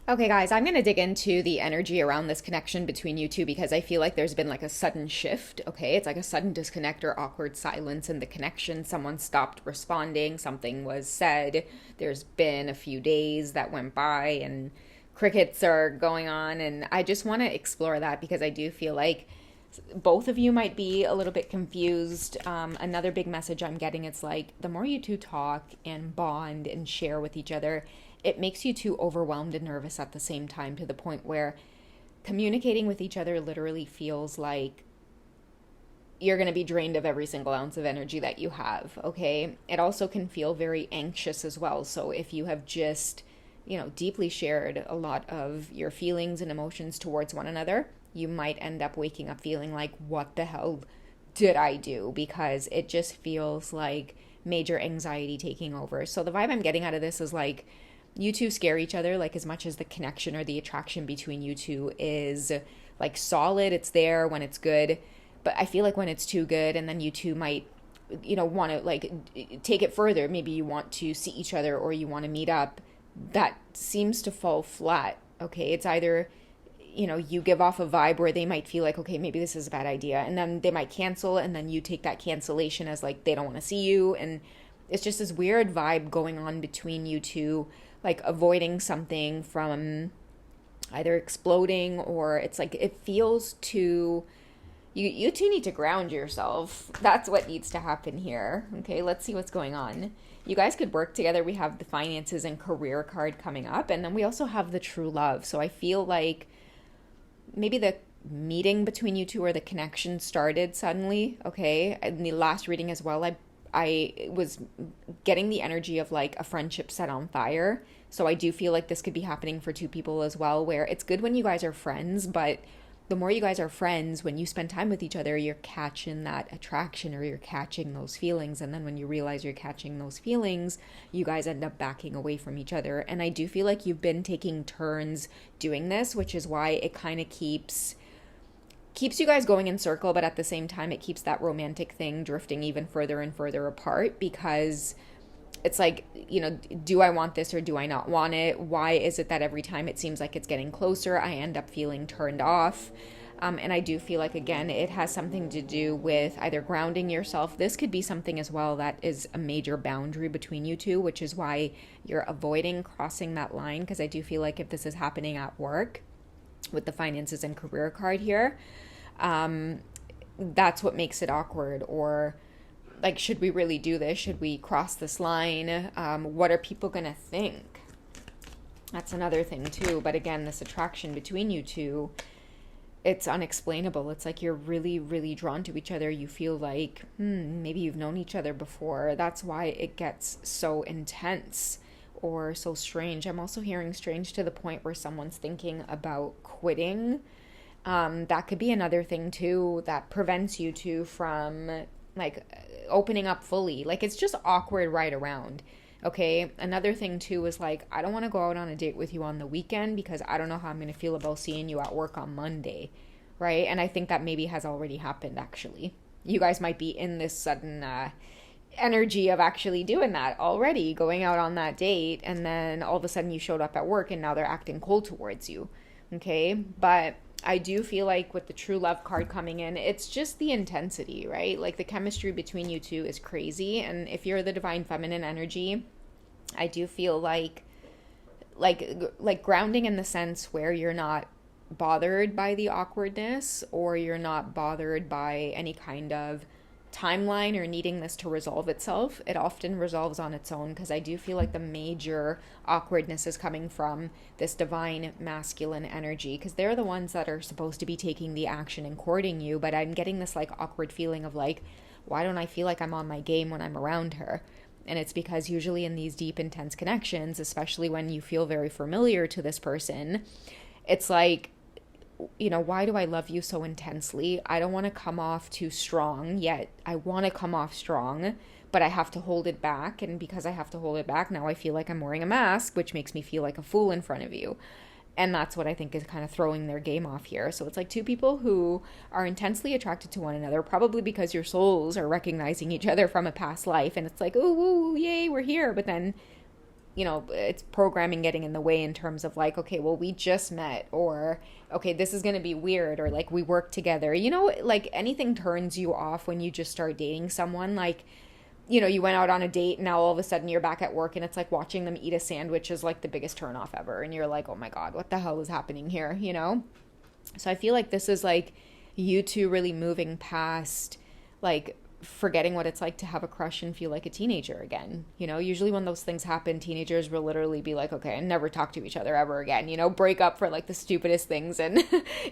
Okay, guys, I'm going to dig into the energy around this connection between you two because I feel like there's been like a sudden shift. Okay, it's like a sudden disconnect or awkward silence in the connection. Someone stopped responding, something was said. There's been a few days that went by and crickets are going on. And I just want to explore that because I do feel like both of you might be a little bit confused. Another big message I'm getting, it's like the more you two talk and bond and share with each other, it makes you two overwhelmed and nervous at the same time, to the point where communicating with each other literally feels like you're going to be drained of every single ounce of energy that you have. Okay, it also can feel very anxious as well. So if you have just deeply shared a lot of your feelings and emotions towards one another, you might end up waking up feeling like, what the hell did I do? Because it just feels like major anxiety taking over. So the vibe I'm getting out of this is like, you two scare each other, like, as much as the connection or the attraction between you two is like solid. It's there when it's good, but I feel like when it's too good, and then you two might want to like take it further, maybe you want to see each other or you want to meet up, that seems to fall flat. Okay, it's either you give off a vibe where they might feel like, okay, maybe this is a bad idea, and then they might cancel, and then you take that cancellation as like they don't want to see you, and it's just this weird vibe going on between you two, like avoiding something from either exploding, or it's like it feels too, you two need to ground yourself. That's what needs to happen here. Okay, let's see what's going on. You guys could work together. We have the finances and career card coming up, and then we also have the true love. So I feel like maybe the meeting between you two, or the connection, started suddenly. Okay, in the last reading as well, I was getting the energy of like a friendship set on fire. So I do feel like this could be happening for two people as well, where it's good when you guys are friends, but the more you guys are friends, when you spend time with each other, you're catching that attraction, or you're catching those feelings. And then when you realize you're catching those feelings, you guys end up backing away from each other. And I do feel like you've been taking turns doing this, which is why it kind of keeps you guys going in circle, but at the same time it keeps that romantic thing drifting even further and further apart, because it's like, do I want this or do I not want it? Why is it that every time it seems like it's getting closer, I end up feeling turned off? And I do feel like, again, it has something to do with either grounding yourself. This could be something as well that is a major boundary between you two, which is why you're avoiding crossing that line. Because I do feel like if this is happening at work with the finances and career card here, that's what makes it awkward. Or like, should we really do this? Should we cross this line? What are people gonna think? That's another thing too. But again, this attraction between you two, it's unexplainable. It's like you're really, really drawn to each other. You feel like, maybe you've known each other before. That's why it gets so intense or so strange. I'm also hearing strange to the point where someone's thinking about quitting. That could be another thing too that prevents you two from like opening up fully. Like, it's just awkward right around. Okay, another thing too is like, I don't want to go out on a date with you on the weekend because I don't know how I'm going to feel about seeing you at work on Monday, right? And I think that maybe has already happened, actually. You guys might be in this sudden energy of actually doing that already, going out on that date, and then all of a sudden you showed up at work and now they're acting cold towards you. Okay, but I do feel like with the true love card coming in, it's just the intensity, right? Like, the chemistry between you two is crazy. And if you're the divine feminine energy, I do feel like grounding in the sense where you're not bothered by the awkwardness, or you're not bothered by any kind of timeline or needing this to resolve itself. It often resolves on its own, because I do feel like the major awkwardness is coming from this divine masculine energy, because they're the ones that are supposed to be taking the action and courting you. But I'm getting this like awkward feeling of like, why don't I feel like I'm on my game when I'm around her? And it's because usually in these deep, intense connections, especially when you feel very familiar to this person, it's like, why do I love you so intensely? I don't want to come off too strong, yet I want to come off strong, but I have to hold it back. And because I have to hold it back, now I feel like I'm wearing a mask, which makes me feel like a fool in front of you. And that's what I think is kind of throwing their game off here. So it's like two people who are intensely attracted to one another, probably because your souls are recognizing each other from a past life. And it's like, ooh, ooh, yay, we're here. But then it's programming getting in the way in terms of like, okay, well, we just met, or okay, this is going to be weird, or like we work together. Like anything turns you off when you just start dating someone. Like, you went out on a date and now all of a sudden you're back at work and it's like watching them eat a sandwich is like the biggest turn off ever. And you're like, oh my God, what the hell is happening here? So I feel like this is like you two really moving past like forgetting what it's like to have a crush and feel like a teenager again. Usually when those things happen, teenagers will literally be like, okay, and never talk to each other ever again, break up for like the stupidest things. And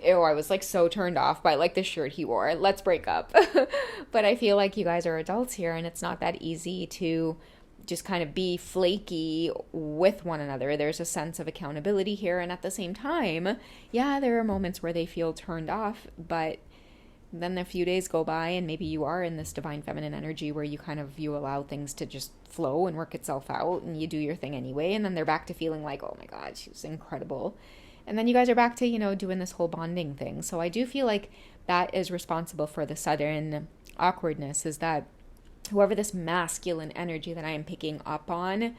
ew, I was like so turned off by like the shirt he wore. Let's break up. But I feel like you guys are adults here and it's not that easy to just kind of be flaky with one another. There's a sense of accountability here. And at the same time, yeah, there are moments where they feel turned off, but then a few days go by and maybe you are in this divine feminine energy where you allow things to just flow and work itself out and you do your thing anyway. And then they're back to feeling like, oh my God, she was incredible. And then you guys are back to, doing this whole bonding thing. So I do feel like that is responsible for the sudden awkwardness, is that whoever this masculine energy that I am picking up on,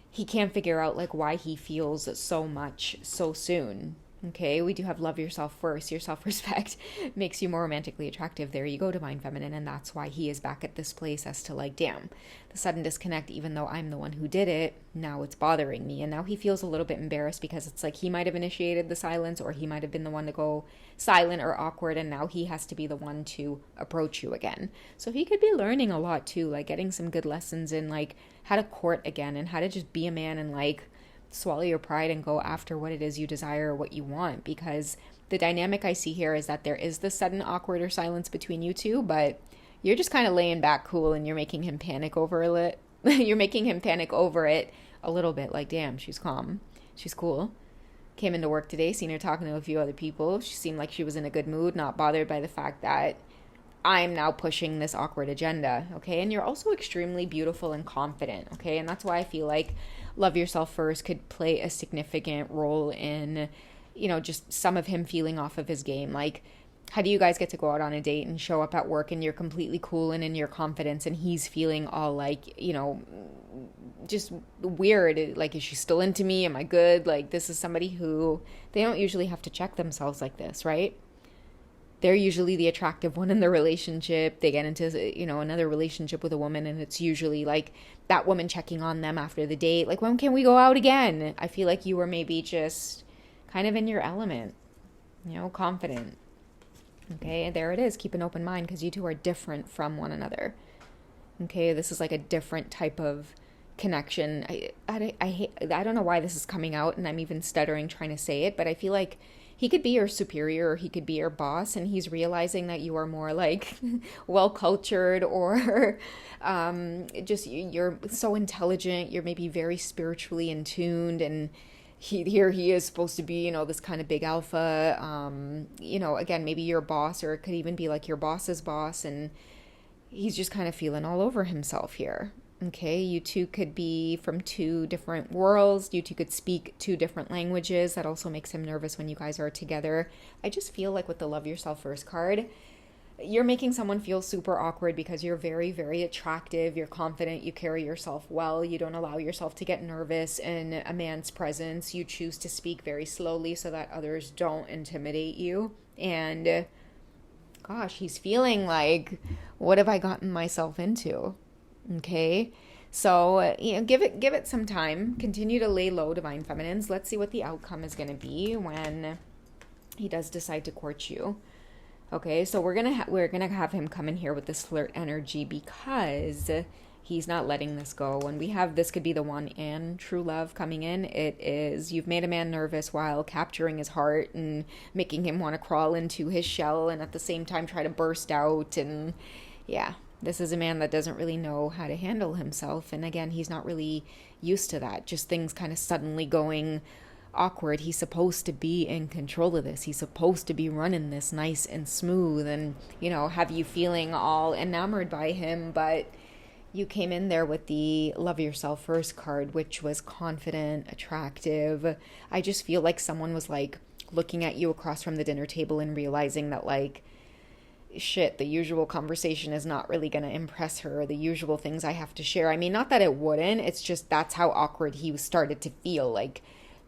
he can't figure out like why he feels so much so soon. Okay, we do have love yourself first. Your self-respect makes you more romantically attractive. There you go, divine feminine. And that's why he is back at this place as to like, damn, the sudden disconnect, even though I'm the one who did it, now it's bothering me. And now he feels a little bit embarrassed because it's like he might have initiated the silence, or he might have been the one to go silent or awkward. And now he has to be the one to approach you again. So he could be learning a lot too, like getting some good lessons in like how to court again and how to just be a man and like swallow your pride and go after what it is you desire or what you want. Because the dynamic I see here is that there is this sudden awkward or silence between you two, but you're just kind of laying back cool and you're making him panic over it. You're making him panic over it a little bit, like, damn, she's calm, she's cool, came into work today, seen her talking to a few other people, she seemed like she was in a good mood, not bothered by the fact that I'm now pushing this awkward agenda, okay? And you're also extremely beautiful and confident, okay? And that's why I feel like love yourself first could play a significant role in, just some of him feeling off of his game. Like, how do you guys get to go out on a date and show up at work and you're completely cool and in your confidence, and he's feeling all like, just weird. Like, is she still into me? Am I good? Like, this is somebody who, they don't usually have to check themselves like this, right? They're usually the attractive one in the relationship. They get into, another relationship with a woman, and it's usually like that woman checking on them after the date. Like, when can we go out again? I feel like you were maybe just kind of in your element, confident. Okay, there it is. Keep an open mind, because you two are different from one another. Okay, this is like a different type of connection. I don't know why this is coming out, and I'm even stuttering trying to say it, but I feel like he could be your superior or he could be your boss, and he's realizing that you are more like well-cultured, or just you're so intelligent, you're maybe very spiritually in tuned, and here he is supposed to be, this kind of big alpha, again, maybe your boss, or it could even be like your boss's boss, and he's just kind of feeling all over himself here. Okay, you two could be from two different worlds. You two could speak two different languages. That also makes him nervous when you guys are together. I just feel like with the Love Yourself First card, you're making someone feel super awkward because you're very, very attractive. You're confident. You carry yourself well. You don't allow yourself to get nervous in a man's presence. You choose to speak very slowly so that others don't intimidate you. And gosh, he's feeling like, what have I gotten myself into? Okay, so give it some time. Continue to lay low, divine feminines. Let's see what the outcome is going to be when he does decide to court you. Okay, so we're gonna have him come in here with this flirt energy because he's not letting this go. When we have this could be the one and true love coming in, it is you've made a man nervous while capturing his heart and making him want to crawl into his shell, and at the same time try to burst out. And yeah, this is a man that doesn't really know how to handle himself. And again, he's not really used to that. Just things kind of suddenly going awkward. He's supposed to be in control of this. He's supposed to be running this nice and smooth and, have you feeling all enamored by him. But you came in there with the Love Yourself First card, which was confident, attractive. I just feel like someone was like looking at you across from the dinner table and realizing that like, shit, the usual conversation is not really going to impress her, or the usual things I have to share. I mean, not that it wouldn't, it's just that's how awkward he started to feel. Like,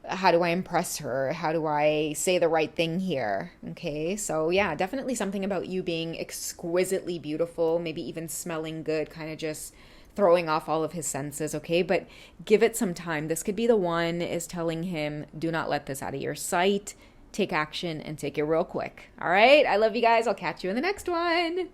how do I impress her? How do I say the right thing here? Okay, so yeah, definitely something about you being exquisitely beautiful, maybe even smelling good, kind of just throwing off all of his senses, okay? But give it some time. This could be the one, is telling him, do not let this out of your sight. Take action and take it real quick. All right, I love you guys. I'll catch you in the next one.